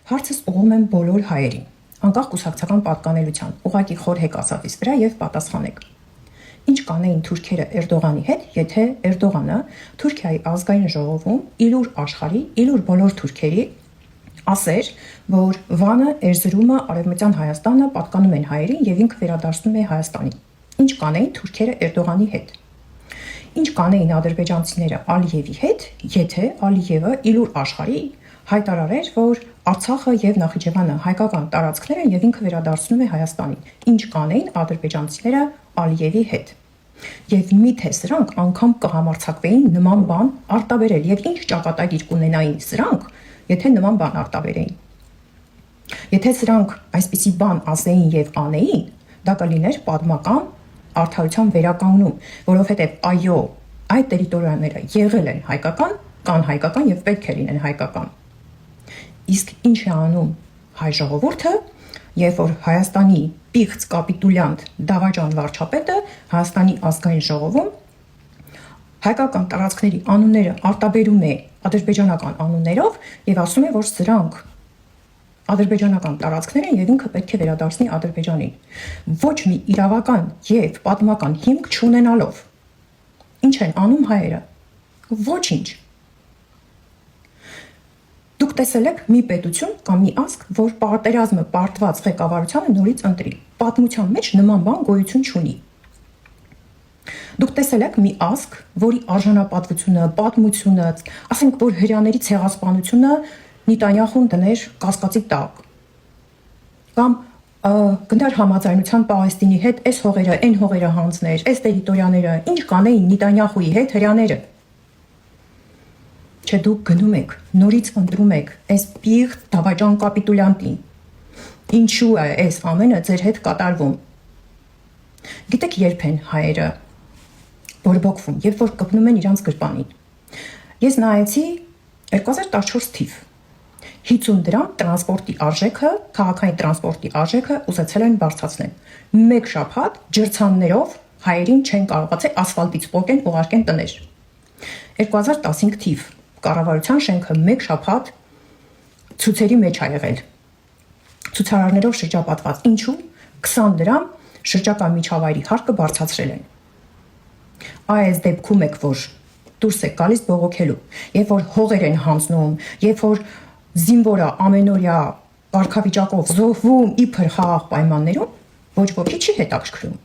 Հարցս ուղղում եմ բոլոր հայերին, անկախ կուսակցական պատկանելության, ուղղակի խոր հեկ ասածից վրա եւ պատասխանեք։ Ինչ կանեին թուրքերը Էրդողանի հետ, եթե Էրդողանը Թուրքիայի ազգային ժողովում իլուր աշխարհի, իլուր բոլոր թուրքերի ասեր, որ Վանը, Էրզրումը, Արևմտյան Հայաստանը պատկանում են հայերին եւ ինքը վերադարձնում է Հայաստանին։ Ինչ կանեին թուրքերը Էրդողանի հետ։ Ինչ կանեին ադրբեջանցիները Ալիևի հետ, եթե Ալիևը իլուր աշխարհի հայտարարեր, որ Արցախը եւ Նախիջևանը հայկական տարածքներ են եւ ինքը վերադարձնում է Հայաստանին։ Ինչ կանեին ադրբեջանցիները Ալիևի հետ։ Եվ միթե սրանք անգամ կհամարցակվեին նման բան արտաբերել եւ ինչ ճակատագիր կունենային սրանք, եթե նման բան արտաբերեին։ Եթե սրանք այսպիսի բան ասեին եւ անեին, դա կլիներ պատմական արդարության վերականգնում, որովհետեւ այո, այդ տերիտորիաները եղել են հայկական, կան հայկական եւ պետք է լինեն հայկական։ Իսկ ինչ է անում հայ ժողովուրդը, երբ որ Հայաստանի պիղծ կապիտուլյանտ Դավաճան վարչապետը Հայաստանի ազգային ժողովում հայկական տարածքների անունները արտաբերում է ադրբեջանական անուններով եւ ասում է, որ սրանք ադրբեջանական տարածքներ են եւ ինքը պետք է վերադարձնի Ադրբեջանին։ Ոչ մի իրավական եւ պատմական հիմք չունենալով։ Ինչ են անում հայերը։ Ոչինչ։ Դուք տեսել եք մի պետություն կամ մի ազգ, որ պատերազմը պարտված ղեկավարությանը նորից ընտրի։ Պատմության մեջ նման բան գոյություն չունի։ Դուք տեսել եք մի ազգ, որի արժանապատվությունը, պատմությունը, ասենք որ հրյաների ցեղասպանությունը Նետանյախուն դներ կասկածի տակ։ Կամ գնար համաձայնության Պաղեստինի հետ, այս հողերը, այն հողերը հանձներ, այս տերիտորիաները, ինչ կանեին Նետանյախուի հետ հրյաները։ Չէ, դուք գնում եք, նորից ընտրում եք այս պիղծ Դավաճան կապիտուլյանտին։ Ինչու է այս ամենը ձեր հետ կատարվում։ Գիտեք երբ են հայերը բորբոքվում, երբ որ կպնում են իրանց գրպանին։ Ես նայեցի 2014 թիվ 50 դրամ տրանսպորտի արժեքը, քաղաքային տրանսպորտի արժեքը ուզեցել են բարձրացնել։ Մեկ շաբաթ ջրցաններով հայերին չեն կարողացել ասֆալտից պոկեն ուղարկեն տներ։ 2015 թիվ կառավարության շենքը մեկ շաբաթ ցույցերի մեջ ա եղել։ Ցուցարարներով շրջապատված։ Ինչու 20 դրամ շրջակա միջավայրի հարկը բարձրացրել են։ Այս դեպքում եք որ դուրս եք գալիս բողոքելու, երբ որ հողեր են հանձնում, երբ որ զինվորը ամենօրյա վարքավիճակով զոհվում իբր խաղաղ պայմաններում, ոչ ոքի չի հետաքրքրում։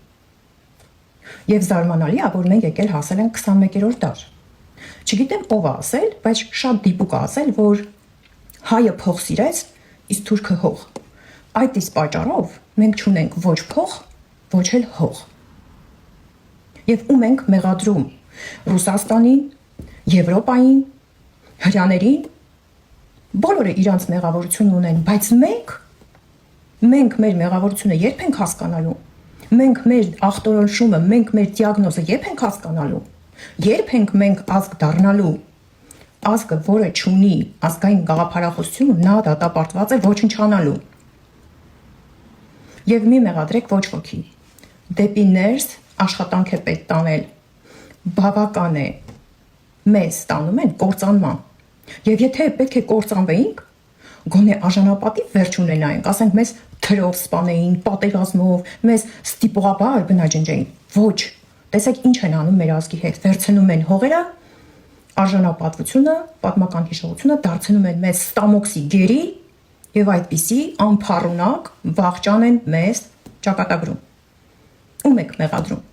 Եվ զարմանալի է, որ մենք եկել հասել ենք 21-րդ դար։ Չգիտեմ ով է ասել, բայց շատ դիպուկ է ասել, որ հայը փող սիրեց, իսկ թուրքը հող։ Այդ իսկ պատճառով մենք չունենք ոչ փող, ոչ էլ հող։ Եվ ում ենք մեղադրում Ռուսաստանին, Եվրոպային, հրյաներին, բոլորը իրանց մեղավորություն ունեն, բայց մենք մեր մեղավորությունը երբ ենք հասկանալու, մենք մեր ախտորոշումը, մենք մեր դիագնոզը երբ ենք հասկանալու, երբ ենք մենք ազգ դառնալու, ազգը, որը չունի ազգային գաղափարախոսություն, նա դատապարտված է ոչնչանալու։ Եվ մի մեղադրեք ոչ ոքի, դեպի ներս աշխատանք է պետք տանել, բավական է, մեզ ստանում են կործանման, եւ եթե պետք է կործանվեինք, գոնե արժանապատիվ վերջ ունենայինք, ասենք մեզ թրով սպանեին, պատերազմով, մեզ ստիպողաբար բնաջնջեին, ոչ, տեսեք ինչ են անում մեր ազգի հետ, վերցնում են հողերը, արժանապատվությունը, պատմական հիշողությունը դարձնում են մեզ ստամոքսի գերի եւ այդպիսի անփառունակ վախճան են մեզ ճակատագրում։ Ում եք մեղադրում։